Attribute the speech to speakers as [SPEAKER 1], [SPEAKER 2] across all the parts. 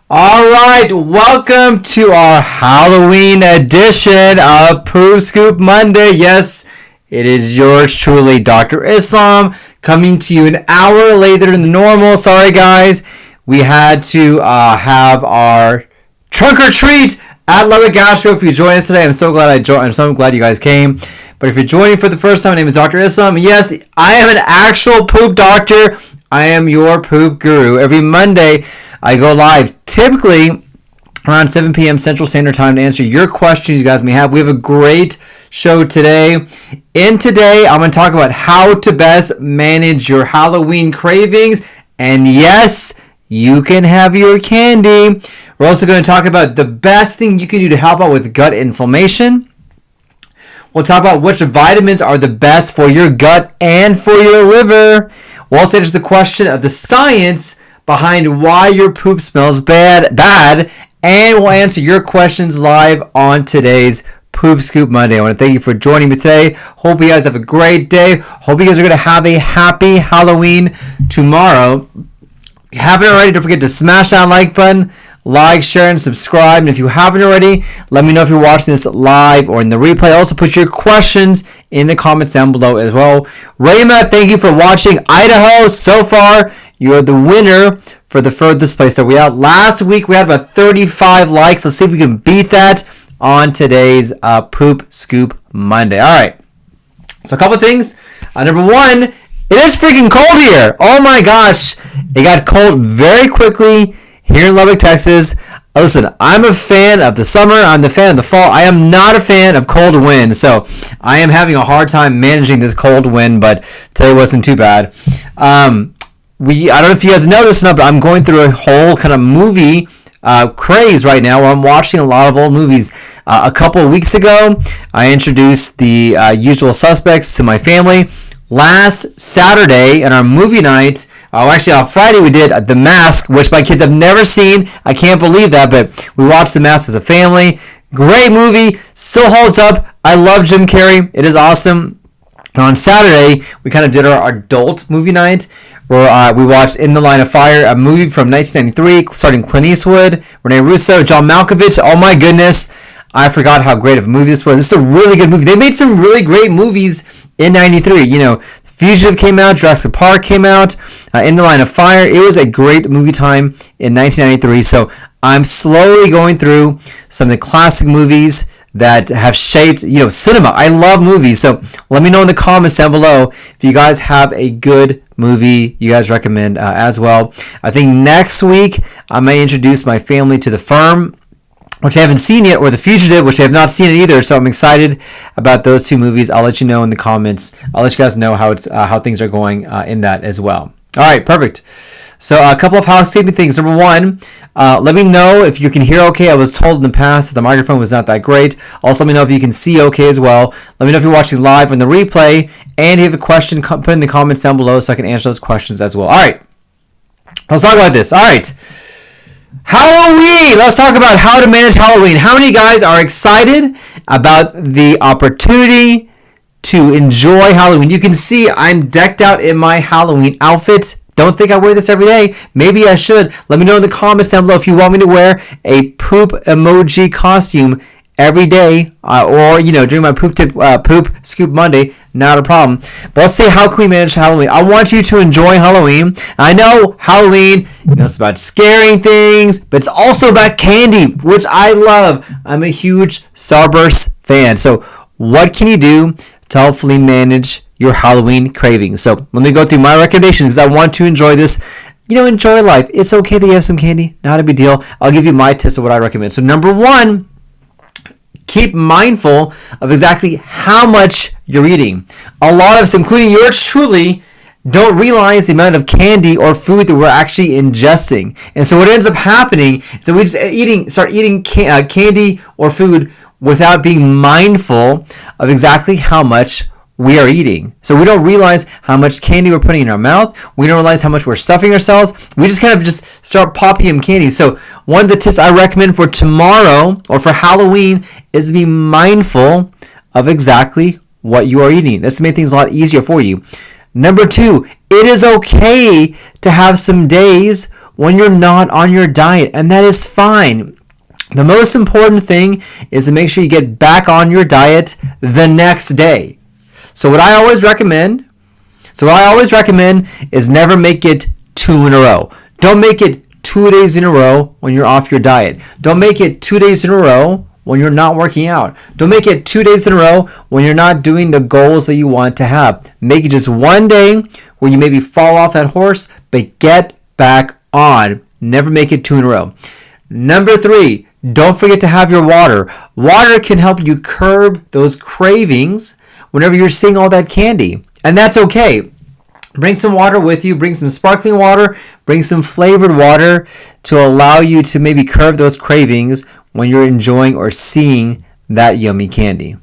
[SPEAKER 1] All right, welcome to our Halloween edition of PoopScoop Monday. Yes, it is yours truly, Dr. Islam, coming to you an hour later than normal. Sorry, guys, we had to have our trunk or treat at Lubbock Gastro. If you joined us today, I'm so glad I'm so glad you guys came. But if you're joining for the first time, my name is Dr. Islam. Yes, I am an actual poop doctor. I am your poop guru. Every Monday, I go live typically around 7 p.m. Central Standard Time to answer your questions you guys may have. We have a great show today. Today, I'm going to talk about how to best manage your Halloween cravings. And yes, you can have your candy. We're also going to talk about the best thing you can do to help out with gut inflammation. We'll talk about which vitamins are the best for your gut and for your liver. We'll also answer the question of the science behind why your poop smells bad, and we'll answer your questions live on today's PoopScoop Monday. I want to thank you for joining me today. Hope you guys have a great day. Hope you guys are going to have a happy Halloween tomorrow. If you haven't already, don't forget to smash that like button, like, share, and subscribe. And if you haven't already, let me know if you're watching this live or in the replay. Also, put your questions in the comments down below as well. Rayma, thank you for watching. Idaho, so far, you're the winner for the furthest place that we had. Last week, we had about 35 likes. Let's see if we can beat that on today's Poop Scoop Monday. All right. So a couple things. Number one, it is freaking cold here. Oh my gosh. It got cold very quickly here in Lubbock, Texas. Listen, I'm a fan of the summer. I'm the fan of the fall. I am not a fan of cold wind. So I am having a hard time managing this cold wind, but today wasn't too bad. I don't know if you guys know this or not, but I'm going through a whole kind of movie craze right now where I'm watching a lot of old movies. A couple of weeks ago, I introduced the Usual Suspects to my family. Last Saturday in our movie night, actually on Friday we did The Mask, which my kids have never seen. I can't believe that, but we watched The Mask as a family. Great movie, still holds up. I love Jim Carrey. It is awesome. And on Saturday, we kind of did our adult movie night where we watched In the Line of Fire, a movie from 1993 starring Clint Eastwood, Rene Russo, John Malkovich. Oh my goodness, I forgot how great of a movie this was. This is a really good movie. They made some really great movies in 93. You know, Fugitive came out, Jurassic Park came out, In the Line of Fire. It was a great movie time in 1993. So I'm slowly going through some of the classic movies that have shaped, cinema. I love movies. So let me know in the comments down below if you guys have a good movie you guys recommend as well. I think next week I may introduce my family to The Firm, which I haven't seen yet, or The Fugitive, which I have not seen it either. So I'm excited about those two movies. I'll let you know in the comments. I'll let you guys know how things are going in that as well. All right, perfect. So a couple of housekeeping things. Number one, let me know if you can hear okay. I was told in the past that the microphone was not that great. Also, let me know if you can see okay as well. Let me know if you're watching live on the replay. And if you have a question, put in the comments down below so I can answer those questions as well. All right. Let's talk about this. All right. Halloween. Let's talk about how to manage Halloween. How many guys are excited about the opportunity to enjoy Halloween? You can see I'm decked out in my Halloween outfit. Don't think I wear this every day. Maybe I should. Let me know in the comments down below if you want me to wear a poop emoji costume every day or, during my Poop Scoop Monday. Not a problem. But let's see, how can we manage Halloween? I want you to enjoy Halloween. I know Halloween, it's about scaring things, but it's also about candy, which I love. I'm a huge Starburst fan. So what can you do to hopefully manage your Halloween cravings? So let me go through my recommendations because I want to enjoy this. Enjoy life. It's okay that you have some candy. Not a big deal. I'll give you my tips of what I recommend. So number one, keep mindful of exactly how much you're eating. A lot of us, including yours truly, don't realize the amount of candy or food that we're actually ingesting. And so what ends up happening is that we just start eating candy or food without being mindful of exactly how much we are eating. So we don't realize how much candy we're putting in our mouth. We don't realize how much we're stuffing ourselves. We just kind of start popping in candy. So one of the tips I recommend for tomorrow or for Halloween is to be mindful of exactly what you are eating. This will make things a lot easier for you. Number two, it is okay to have some days when you're not on your diet, and that is fine. The most important thing is to make sure you get back on your diet the next day. So what I always recommend is never make it 2 in a row. Don't make it 2 days in a row when you're off your diet. Don't make it 2 days in a row when you're not working out. Don't make it 2 days in a row when you're not doing the goals that you want to have. Make it just one day where you maybe fall off that horse, but get back on. Never make it 2 in a row. Number 3, don't forget to have your water. Water can help you curb those cravings whenever you're seeing all that candy. And that's okay. Bring some water with you. Bring some sparkling water. Bring some flavored water to allow you to maybe curb those cravings when you're enjoying or seeing that yummy candy.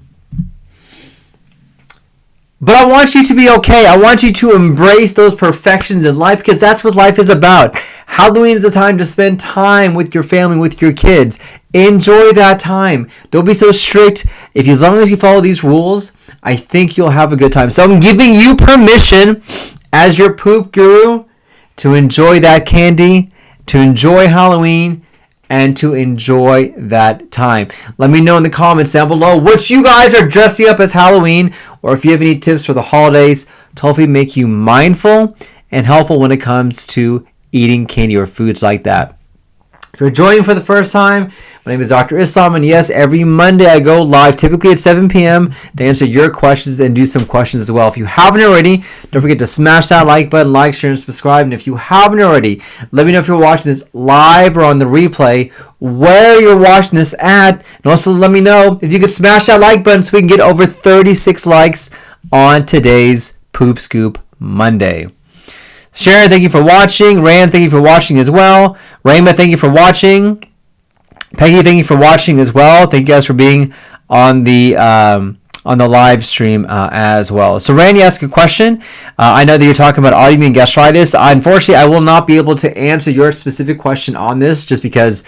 [SPEAKER 1] But I want you to be okay. I want you to embrace those perfections in life, because that's what life is about. Halloween is a time to spend time with your family, with your kids. Enjoy that time. Don't be so strict. As long as you follow these rules, I think you'll have a good time. So I'm giving you permission as your poop guru to enjoy that candy, to enjoy Halloween, and to enjoy that time. Let me know in the comments down below what you guys are dressing up as Halloween, or if you have any tips for the holidays to hopefully make you mindful and helpful when it comes to eating candy or foods like that. If you're joining for the first time, my name is Dr. Islam, and yes, every Monday I go live, typically at 7 p.m. to answer your questions and do some questions as well. If you haven't already, don't forget to smash that like button, like, share, and subscribe. And if you haven't already, let me know if you're watching this live or on the replay, where you're watching this at. And also let me know if you could smash that like button so we can get over 36 likes on today's Poop Scoop Monday. Sharon, thank you for watching. Rand, thank you for watching as well. Raymond, thank you for watching. Peggy, thank you for watching as well. Thank you guys for being on the live stream as well. So Randy asked a question. I know that you're talking about autoimmune gastritis. Unfortunately, I will not be able to answer your specific question on this just because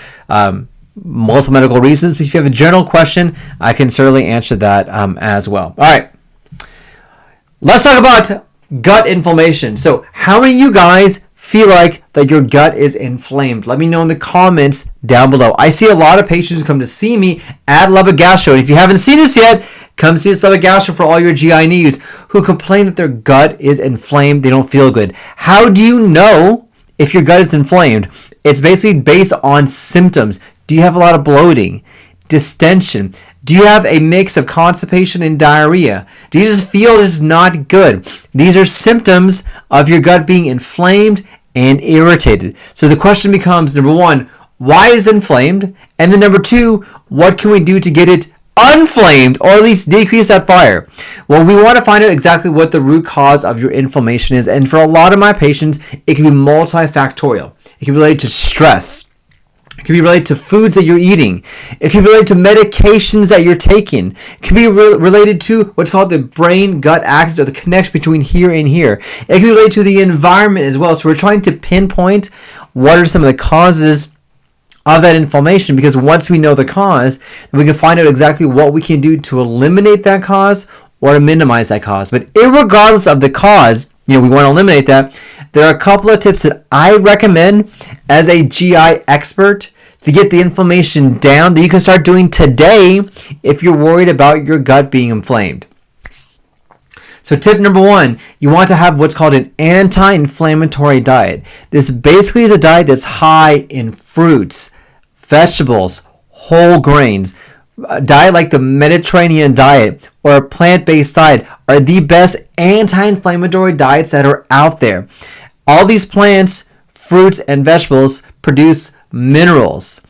[SPEAKER 1] multiple medical reasons. But if you have a general question, I can certainly answer that as well. All right. Let's talk about gut inflammation. So how many of you guys feel like that your gut is inflamed? Let me know in the comments down below. I see a lot of patients who come to see me at Lubbock Gastro. And if you haven't seen us yet, come see us at Lubbock Gastro for all your GI needs, who complain that their gut is inflamed. They don't feel good. How do you know if your gut is inflamed? It's basically based on symptoms. Do you have a lot of bloating, distension? Do you have a mix of constipation and diarrhea? Do you just feel just not good? These are symptoms of your gut being inflamed and irritated. So the question becomes, number 1, why is it inflamed? And then number 2, what can we do to get it unflamed, or at least decrease that fire? Well, we want to find out exactly what the root cause of your inflammation is. And for a lot of my patients, it can be multifactorial. It can be related to stress. It can be related to foods that you're eating. It can be related to medications that you're taking. It can be related to what's called the brain-gut axis, or the connection between here and here. It can be related to the environment as well. So we're trying to pinpoint what are some of the causes of that inflammation, because once we know the cause, then we can find out exactly what we can do to eliminate that cause or to minimize that cause. But irregardless of the cause, we want to eliminate that. There are a couple of tips that I recommend as a GI expert to get the inflammation down that you can start doing today if you're worried about your gut being inflamed. So tip number 1, you want to have what's called an anti-inflammatory diet. This basically is a diet that's high in fruits, vegetables, whole grains. A diet like the Mediterranean diet or a plant-based diet are the best anti-inflammatory diets that are out there. All these plants, fruits, and vegetables produce minerals,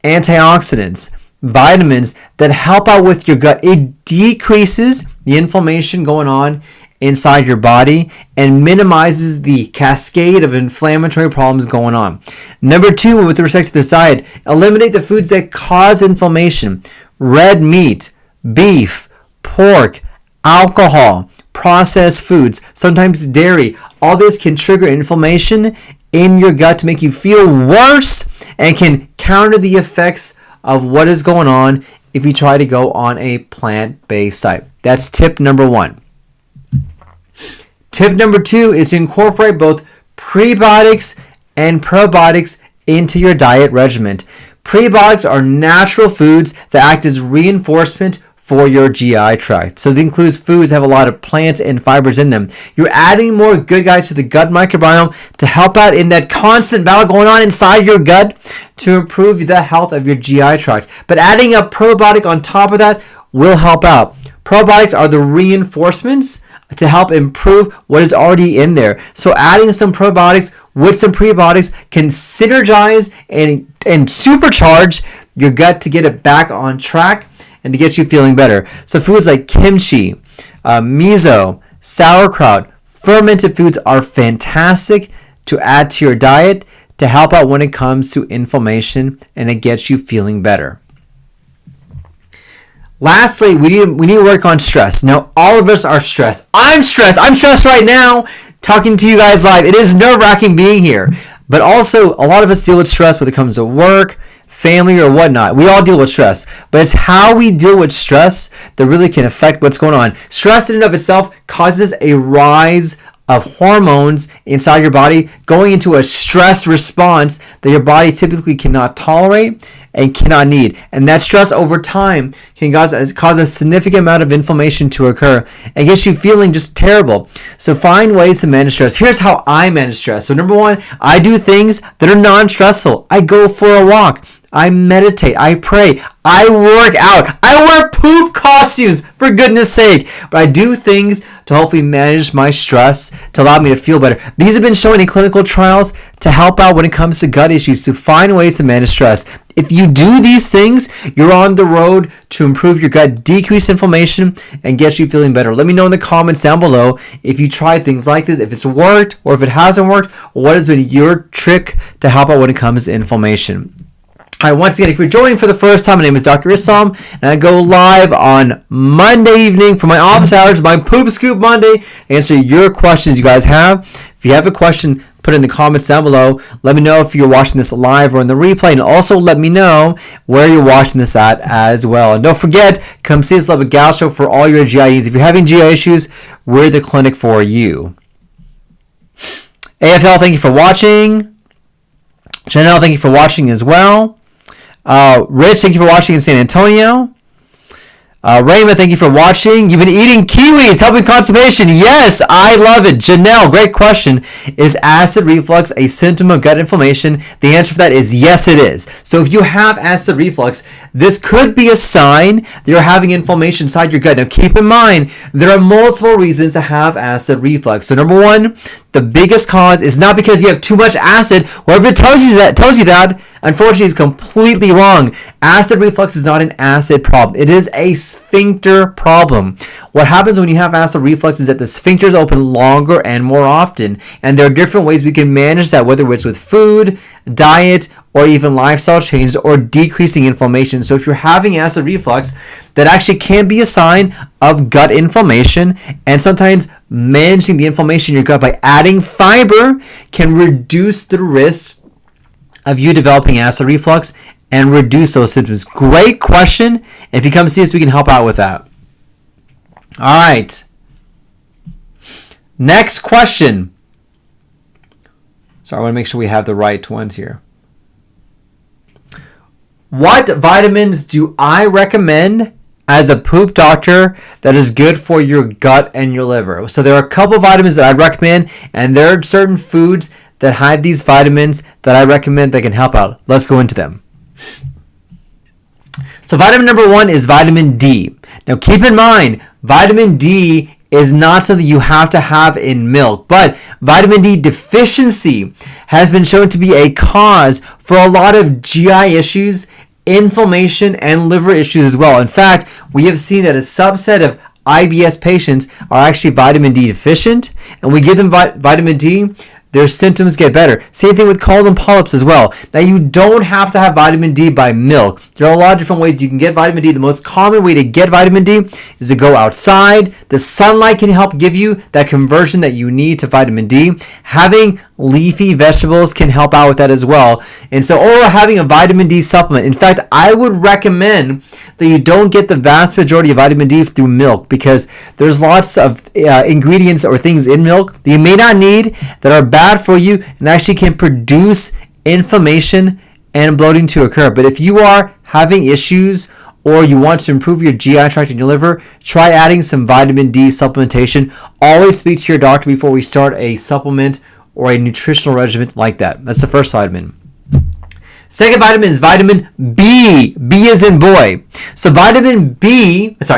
[SPEAKER 1] antioxidants, vitamins that help out with your gut. It decreases the inflammation going on inside your body and minimizes the cascade of inflammatory problems going on. Number 2, with respect to this diet, eliminate the foods that cause inflammation. Red meat, beef, pork, alcohol, processed foods, sometimes dairy. All this can trigger inflammation in your gut to make you feel worse and can counter the effects of what is going on if you try to go on a plant-based diet. That's tip number 1. Tip number 2 is to incorporate both prebiotics and probiotics into your diet regimen. Prebiotics are natural foods that act as reinforcement for your GI tract. So it includes foods that have a lot of plants and fibers in them. You're adding more good guys to the gut microbiome to help out in that constant battle going on inside your gut to improve the health of your GI tract. But adding a probiotic on top of that will help out. Probiotics are the reinforcements to help improve what is already in there. So adding some probiotics with some prebiotics can synergize and supercharge your gut to get it back on track and to get you feeling better. So foods like kimchi, miso, sauerkraut, fermented foods are fantastic to add to your diet to help out when it comes to inflammation, and it gets you feeling better. Lastly, we need to work on stress. Now, all of us are stressed. I'm stressed. I'm stressed right now talking to you guys live. It is nerve-wracking being here. But also, a lot of us deal with stress when it comes to work, family, or whatnot. We all deal with stress. But it's how we deal with stress that really can affect what's going on. Stress in and of itself causes a rise of hormones inside your body going into a stress response that your body typically cannot tolerate and cannot need. And that stress over time can cause a significant amount of inflammation to occur and gets you feeling just terrible. So find ways to manage stress. Here's how I manage stress. So number one, I do things that are non-stressful. I go for a walk. I meditate. I pray. I work out. I wear poop costumes, for goodness sake. But I do things to hopefully manage my stress to allow me to feel better. These have been shown in clinical trials to help out when it comes to gut issues, to find ways to manage stress. If you do these things, you're on the road to improve your gut, decrease inflammation, and get you feeling better. Let me know in the comments down below if you tried things like this, if it's worked or if it hasn't worked, or what has been your trick to help out when it comes to inflammation. All right, once again, if you're joining for the first time, my name is Dr. Islam, and I go live on Monday evening for my office hours, my PoopScoop Monday, to answer your questions you guys have. If you have a question, put it in the comments down below. Let me know if you're watching this live or in the replay, and also let me know where you're watching this at as well. And don't forget, come see us at the Gal Show for all your GI needs. If you're having GI issues, we're the clinic for you. AFL, thank you for watching. Janelle, thank you for watching as well. Rich, thank you for watching in San Antonio. Raymond, thank you for watching. You've been eating kiwis, helping constipation. Yes, I love it. Janelle, great question. Is acid reflux a symptom of gut inflammation? The answer for that is yes, it is. So if you have acid reflux, this could be a sign that you're having inflammation inside your gut. Now keep in mind, there are multiple reasons to have acid reflux. So number one, the biggest cause is not because you have too much acid. Whoever tells you that, unfortunately, is completely wrong. Acid reflux is not an acid problem. It is a sphincter problem. What happens when you have acid reflux is that the sphincters open longer and more often. And there are different ways we can manage that, whether it's with food, diet, or even lifestyle changes, or decreasing inflammation. So if you're having acid reflux, that actually can be a sign of gut inflammation. And sometimes managing the inflammation in your gut by adding fiber can reduce the risk of you developing acid reflux and reduce those symptoms. Great question. If you come see us, we can help out with that. All right. Next question. Sorry, I want to make sure we have the right ones here. What vitamins do I recommend as a poop doctor that is good for your gut and your liver? So there are a couple of vitamins that I recommend, and there are certain foods that have these vitamins that I recommend that can help out. Let's go into them. So vitamin number one is vitamin D. Now keep in mind, vitamin D is not something you have to have in milk, but vitamin D deficiency has been shown to be a cause for a lot of GI issues, inflammation, and liver issues as well. In fact, we have seen that a subset of IBS patients are actually vitamin D deficient, and we give them vitamin D, their symptoms get better. Same thing with colon polyps as well. Now, you don't have to have vitamin D by milk. There are a lot of different ways you can get vitamin D. The most common way to get vitamin D is to go outside. The sunlight can help give you that conversion that you need to vitamin D. Having leafy vegetables can help out with that as well. And so, or having a vitamin D supplement. In fact, I would recommend that you don't get the vast majority of vitamin D through milk, because there's lots of ingredients or things in milk that you may not need that are bad for you and actually can produce inflammation and bloating to occur. But if you are having issues or you want to improve your GI tract and your liver, try adding some vitamin D supplementation. Always speak to your doctor before we start a supplement or a nutritional regimen like that. That's the first vitamin. Second vitamin is vitamin B. B as in boy. So vitamin B is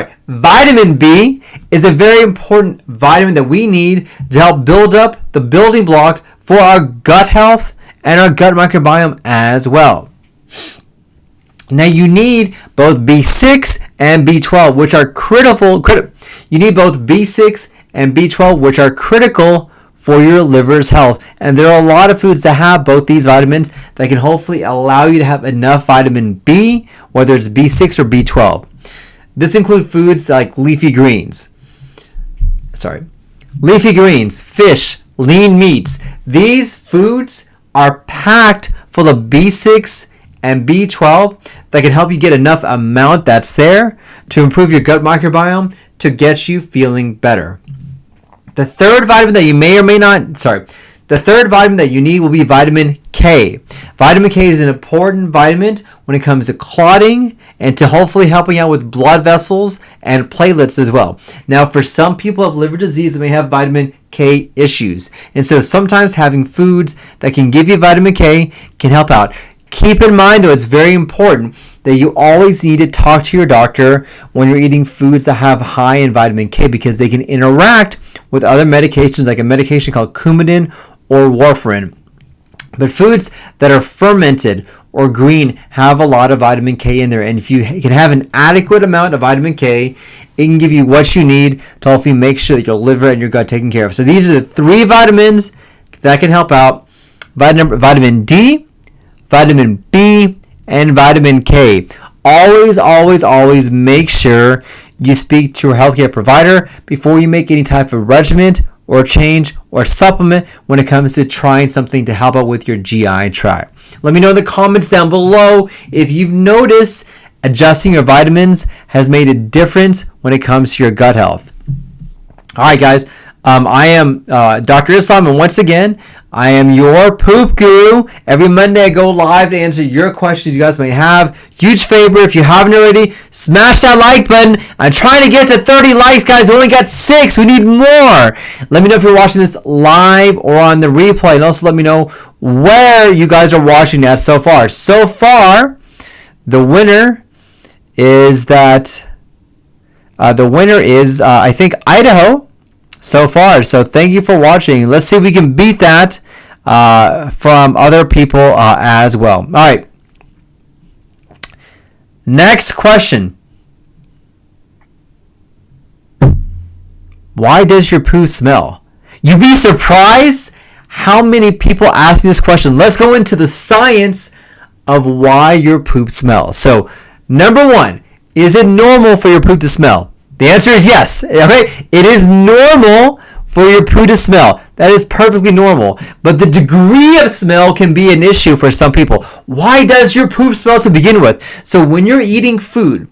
[SPEAKER 1] a very important vitamin that we need to help build up the building block for our gut health and our gut microbiome as well. Now you need both B6 and B12, which are critical. You need both B6 and B12, which are critical for your liver's health. And there are a lot of foods that have both these vitamins that can hopefully allow you to have enough vitamin B, whether it's B6 or B12. This includes foods like leafy greens, fish, lean meats. These foods are packed full of B6 and B12 that can help you get enough amount that's there to improve your gut microbiome to get you feeling better. The third vitamin that you the third vitamin that you need will be vitamin K. Vitamin K is an important vitamin when it comes to clotting and to hopefully helping out with blood vessels and platelets as well. Now, for some people who have liver disease, they may have vitamin K issues. And so sometimes having foods that can give you vitamin K can help out. Keep in mind, though, it's very important that you always need to talk to your doctor when you're eating foods that have high in vitamin K, because they can interact with other medications, like a medication called Coumadin or warfarin. But foods that are fermented or green have a lot of vitamin K in there. And if you can have an adequate amount of vitamin K, it can give you what you need to hopefully make sure that your liver and your gut are taken care of. So these are the three vitamins that can help out. Vitamin D, vitamin B, and vitamin K. Always make sure you speak to your healthcare provider before you make any type of regimen or change or supplement when it comes to trying something to help out with your GI tract. Let me know in the comments down below if you've noticed adjusting your vitamins has made a difference when it comes to your gut health. All right, guys. I am Dr. Islam, and once again, I am your poop guru. Every Monday I go live to answer your questions you guys may have. Huge favor, if you haven't already, smash that like button. I'm trying to get to 30 likes, guys. We only got 6. We need more. Let me know if you're watching this live or on the replay, and also let me know where you guys are watching at so far. So far, the winner is I think Idaho. So far. So thank you for watching. Let's see if we can beat that from other people as well. All right. Next question. Why does your poo smell? You'd be surprised how many people ask me this question. Let's go into the science of why your poop smells. So, number one, is it normal for your poop to smell? The answer is yes. Okay? It is normal for your poo to smell. That is perfectly normal. But the degree of smell can be an issue for some people. Why does your poop smell to begin with? So when you're eating food,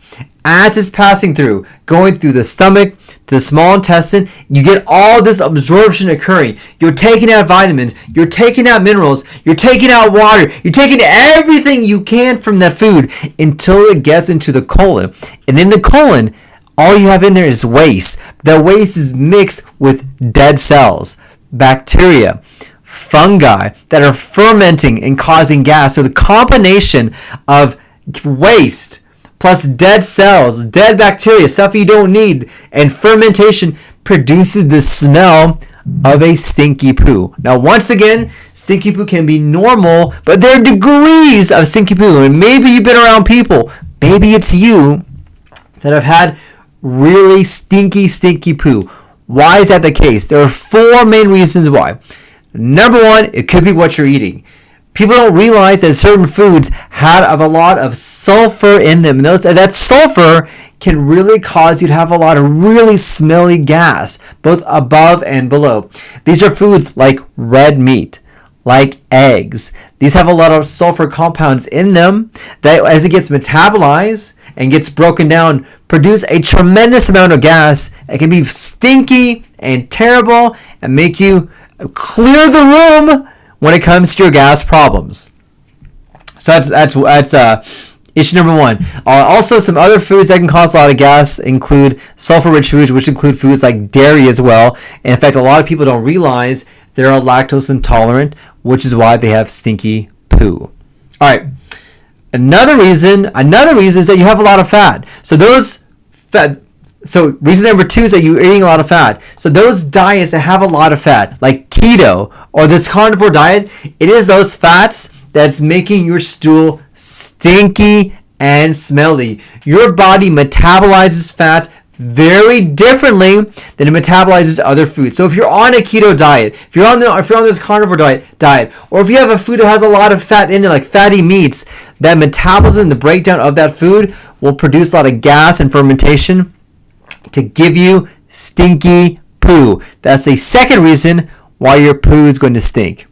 [SPEAKER 1] as it's passing through, going through the stomach, to the small intestine, you get all this absorption occurring. You're taking out vitamins, you're taking out minerals, you're taking out water, you're taking everything you can from that food until it gets into the colon. And in the colon, all you have in there is waste. That waste is mixed with dead cells, bacteria, fungi that are fermenting and causing gas. So the combination of waste plus dead cells, dead bacteria, stuff you don't need, and fermentation produces the smell of a stinky poo. Now, once again, stinky poo can be normal, but there are degrees of stinky poo. And maybe you've been around people, maybe it's you, that have had really stinky poo. Why is that the case? There are 4 main reasons why. Number one, it could be what you're eating. People don't realize that certain foods have a lot of sulfur in them. And that sulfur can really cause you to have a lot of really smelly gas, both above and below. These are foods like red meat, like eggs. These have a lot of sulfur compounds in them that, as it gets metabolized and gets broken down, produce a tremendous amount of gas. It can be stinky and terrible and make you clear the room when it comes to your gas problems. So that's issue number one. Also, some other foods that can cause a lot of gas include sulfur-rich foods, which include foods like dairy as well. And in fact, a lot of people don't realize they're lactose intolerant, which is why they have stinky poo. All right. Another reason is that you have a lot of fat. So reason number two is that you're eating a lot of fat. So those diets that have a lot of fat, like keto or this carnivore diet, it is those fats that's making your stool stinky and smelly. Your body metabolizes fat very differently than it metabolizes other foods. So if you're on a keto diet, if you're on this carnivore diet, or if you have a food that has a lot of fat in it, like fatty meats, that metabolism, the breakdown of that food will produce a lot of gas and fermentation to give you stinky poo. That's a second reason why your poo is going to stink.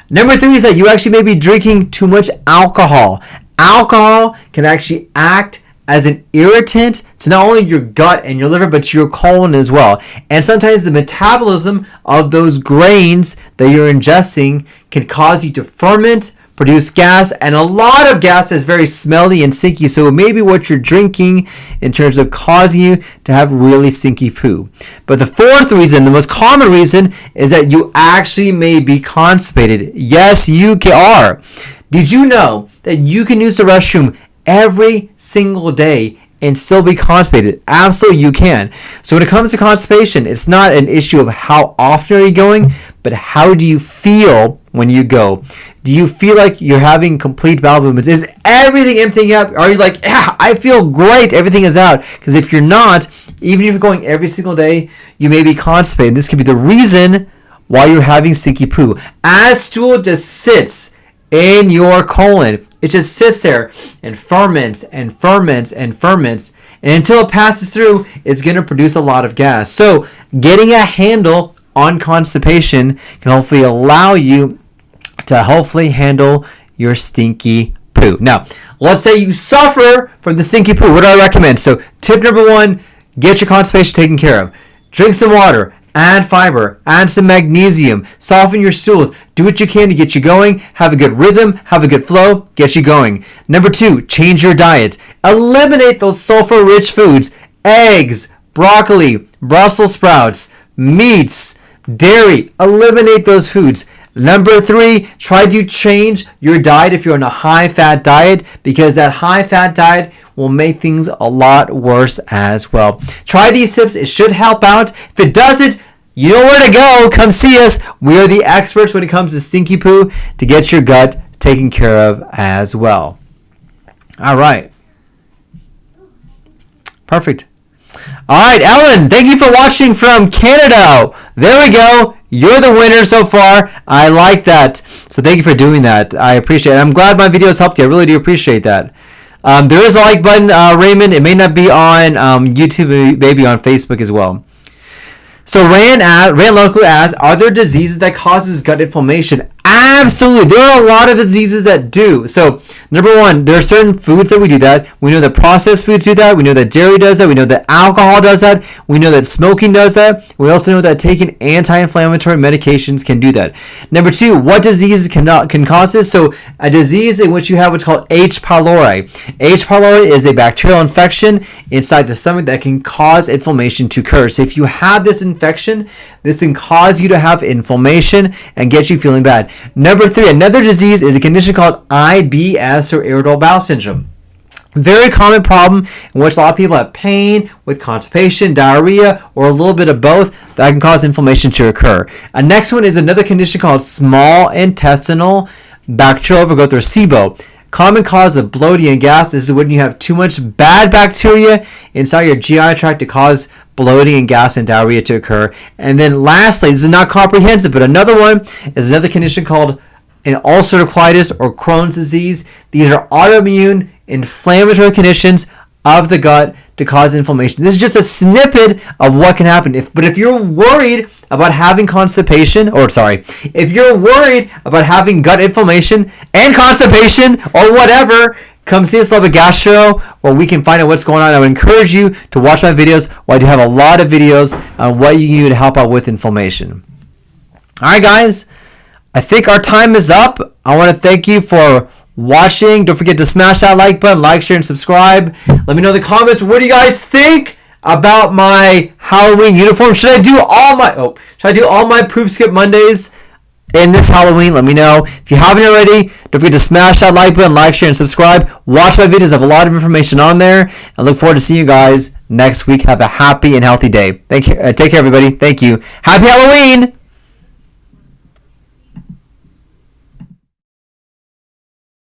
[SPEAKER 1] Number three is that you actually may be drinking too much alcohol. Alcohol can actually act as an irritant to not only your gut and your liver, but to your colon as well. And sometimes the metabolism of those grains that you're ingesting can cause you to ferment, produce gas, and a lot of gas is very smelly and stinky. So it may be what you're drinking in terms of causing you to have really stinky poo. But the fourth reason, the most common reason, is that you actually may be constipated. Yes, you are. Did you know that you can use the restroom every single day and still be constipated? Absolutely, you can. So when it comes to constipation, it's not an issue of how often are you going, but how do you feel when you go? Do you feel like you're having complete bowel movements? Is everything emptying out? Are you like, yeah, I feel great, everything is out? Because if you're not, even if you're going every single day, you may be constipated. This could be the reason why you're having stinky poo. As stool just sits in your colon, it just sits there and ferments and ferments and ferments. And until it passes through, it's going to produce a lot of gas. So getting a handle on constipation can hopefully allow you to hopefully handle your stinky poo. Now, let's say you suffer from the stinky poo. What do I recommend? So tip number one, get your constipation taken care of. Drink some water. Add fiber, add some magnesium, soften your stools, do what you can to get you going, have a good rhythm, have a good flow, get you going. Number two, change your diet. Eliminate those sulfur-rich foods, eggs, broccoli, Brussels sprouts, meats, dairy. Eliminate those foods. Number three, try to change your diet if you're on a high-fat diet, because that high-fat diet will make things a lot worse as well. Try these tips. It should help out. If it doesn't, you know where to go. Come see us. We are the experts when it comes to stinky poo to get your gut taken care of as well. All right. Perfect. All right, Ellen, thank you for watching from Canada. There we go. You're the winner so far. I like that. So thank you for doing that. I appreciate it. I'm glad my videos helped you. I really do appreciate that. There is a like button, Raymond. It may not be on YouTube, maybe on Facebook as well. So Rand Loco asks, are there diseases that causes gut inflammation? Absolutely. There are a lot of diseases that do. So number one, there are certain foods that we do that. We know that processed foods do that. We know that dairy does that. We know that alcohol does that. We know that smoking does that. We also know that taking anti-inflammatory medications can do that. Number two, what diseases can cause this? So a disease in which you have what's called H. pylori. H. pylori is a bacterial infection inside the stomach that can cause inflammation to occur. So if you have this infection, this can cause you to have inflammation and get you feeling bad. Number three, another disease is a condition called IBS or irritable bowel syndrome. Very common problem in which a lot of people have pain with constipation, diarrhea, or a little bit of both that can cause inflammation to occur. A next one is another condition called small intestinal bacterial overgrowth or SIBO. Common cause of bloating and gas. This is when you have too much bad bacteria inside your GI tract to cause bloating and gas and diarrhea to occur. And then lastly, this is not comprehensive, but another one is another condition called an ulcerative colitis or Crohn's disease. These are autoimmune inflammatory conditions of the gut to cause inflammation. This is just a snippet of what can happen. But if you're worried about having if you're worried about having gut inflammation and constipation or whatever, come see us at Gastro, where we can find out what's going on. I would encourage you to watch my videos. I do have a lot of videos on what you can do to help out with inflammation. All right, guys. I think our time is up. I want to thank you for watching. Don't forget to smash that like button, like, share, and subscribe. Let me know in the comments, what do you guys think about my Halloween uniform? Should I do all my PoopScoop Mondays in this Halloween? Let me know. If you haven't already, don't forget to smash that like button, like, share, and subscribe. Watch my videos. I have a lot of information on there. I look forward to seeing you guys next week. Have a happy and healthy day. Thank you. Take care, everybody. Thank you. Happy Halloween!